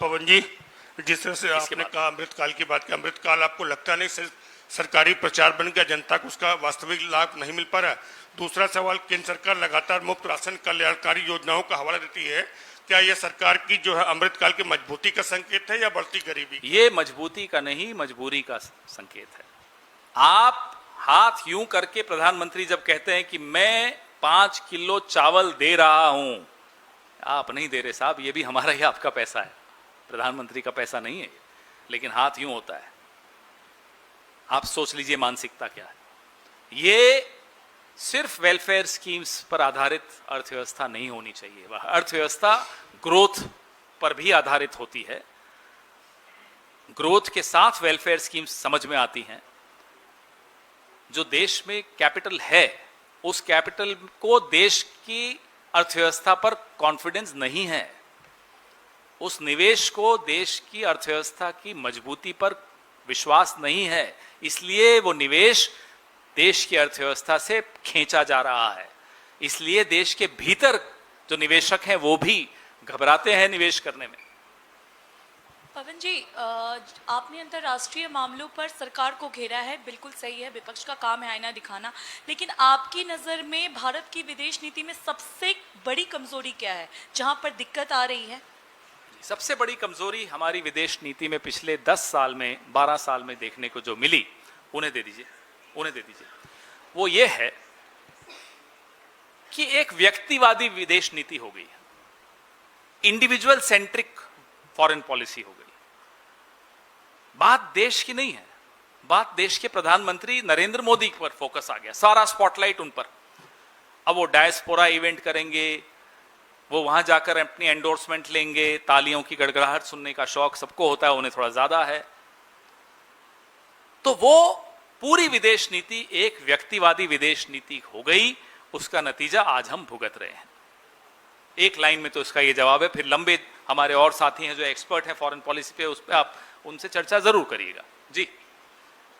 पवन जी, जिस तरह से आपने बाद? कहा अमृतकाल की बात की, अमृतकाल आपको लगता नहीं सरकारी प्रचार बन गया, जनता को उसका वास्तविक लाभ नहीं मिल पा रहा है? दूसरा सवाल, केंद्र सरकार लगातार मुफ्त राशन कल्याणकारी योजनाओं का हवाला देती है, क्या यह सरकार की जो है अमृतकाल की मजबूती का संकेत है या बढ़ती गरीबी? ये मजबूती का नहीं, मजबूरी का संकेत है। आप हाथ यूं करके प्रधानमंत्री जब कहते हैं कि मैं 5 किलो चावल दे रहा हूं, आप नहीं दे रहे साहब, ये भी हमारा ही आपका पैसा है, प्रधानमंत्री का पैसा नहीं है, लेकिन हाथ यूं होता है। आप सोच लीजिए मानसिकता क्या है। ये सिर्फ वेलफेयर स्कीम्स पर आधारित अर्थव्यवस्था नहीं होनी चाहिए। वह अर्थव्यवस्था ग्रोथ पर भी आधारित होती है। ग्रोथ के साथ वेलफेयर स्कीम्स समझ में आती हैं। जो देश में कैपिटल है, उस कैपिटल को देश की अर्थव्यवस्था पर कॉन्फिडेंस नहीं है, उस निवेश को देश की अर्थव्यवस्था की मजबूती पर विश्वास नहीं है, इसलिए वो निवेश देश की अर्थव्यवस्था से खींचा जा रहा है। इसलिए देश के भीतर जो निवेशक हैं वो भी घबराते हैं निवेश करने में। पवन जी, आपने अंतर्राष्ट्रीय मामलों पर सरकार को घेरा है, बिल्कुल सही है, विपक्ष का काम है आईना दिखाना, लेकिन आपकी नज़र में भारत की विदेश नीति में सबसे बड़ी कमजोरी क्या है, जहां पर दिक्कत आ रही है? सबसे बड़ी कमजोरी हमारी विदेश नीति में पिछले 10 साल में, 12 साल में देखने को जो मिली, उन्हें दे दीजिए, वो ये है कि एक व्यक्तिवादी विदेश नीति हो गई है, इंडिविजुअल सेंट्रिक फॉरेन पॉलिसी हो गई। बात देश की नहीं है, बात देश के प्रधानमंत्री नरेंद्र मोदी पर फोकस आ गया, सारा स्पॉटलाइट उन पर। अब वो डायस्पोरा इवेंट करेंगे, वो वहां जाकर अपनी एंडोर्समेंट लेंगे, तालियों की गड़गड़ाहट सुनने का शौक सबको होता है, उन्हें थोड़ा ज्यादा है। तो वो पूरी विदेश नीति एक व्यक्तिवादी विदेश नीति हो गई। उसका नतीजा आज हम भुगत रहे हैं। एक लाइन में तो इसका ये जवाब है, फिर लंबे हमारे और साथी हैं जो एक्सपर्ट हैं फॉरेन पॉलिसी पे, उस पर आप उनसे चर्चा जरूर करिएगा। जी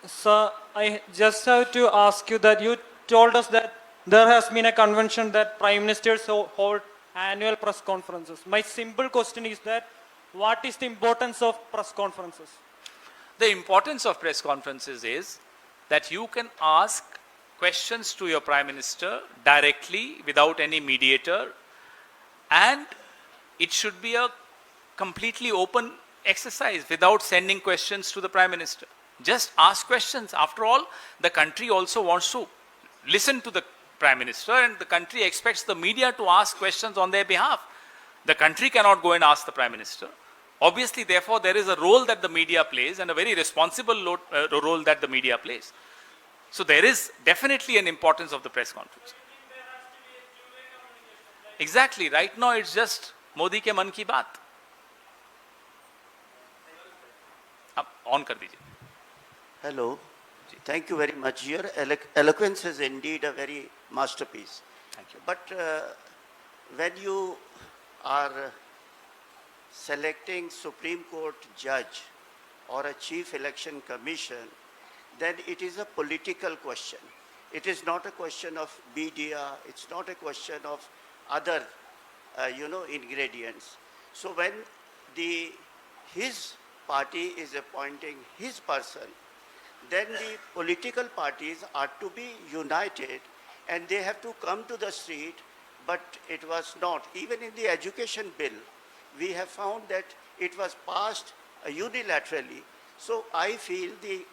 Sir, I just have to ask you that you told us that there has been a convention that prime ministers hold annual press conferences. My simple question is that what is the importance of press conferences? The importance of press conferences is that you can ask questions to your prime minister directly without any mediator, and it should be a completely open exercise without sending questions to the prime minister. Just ask questions. After all, the country also wants to listen to the prime minister, and the country expects the media to ask questions on their behalf. The country cannot go and ask the prime minister. Obviously, therefore, there is a role that the media plays, and a very responsible role that the media plays. So there is definitely an importance of the press conference. Exactly. Right now, it's just Modi ke man ki baat. अब on कर दीजिए। Hello. Thank you very much. Your eloquence is indeed a very masterpiece. Thank you. But when you are selecting Supreme Court judge or a chief election commission, then it is a political question. It is not a question of media. It's not a question of other, ingredients. So when his party is appointing his person, then the political parties are to be united and they have to come to the street, but it was not. Even in the education bill, we have found that it was passed unilaterally. So I feel the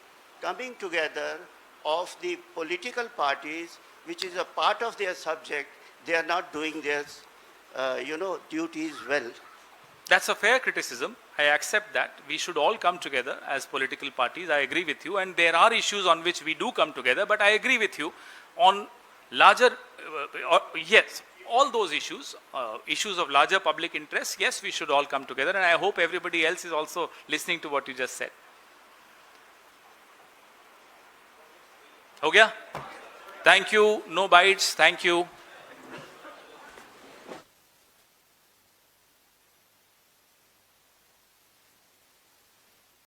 coming together of the political parties, which is a part of their subject, they are not doing their, duties well. That's a fair criticism. I accept that. We should all come together as political parties. I agree with you. And there are issues on which we do come together, but I agree with you on larger, yes, all those issues, issues of larger public interest, yes, we should all come together. And I hope everybody else is also listening to what you just said. हो गया? Thank you. No bites. Thank you.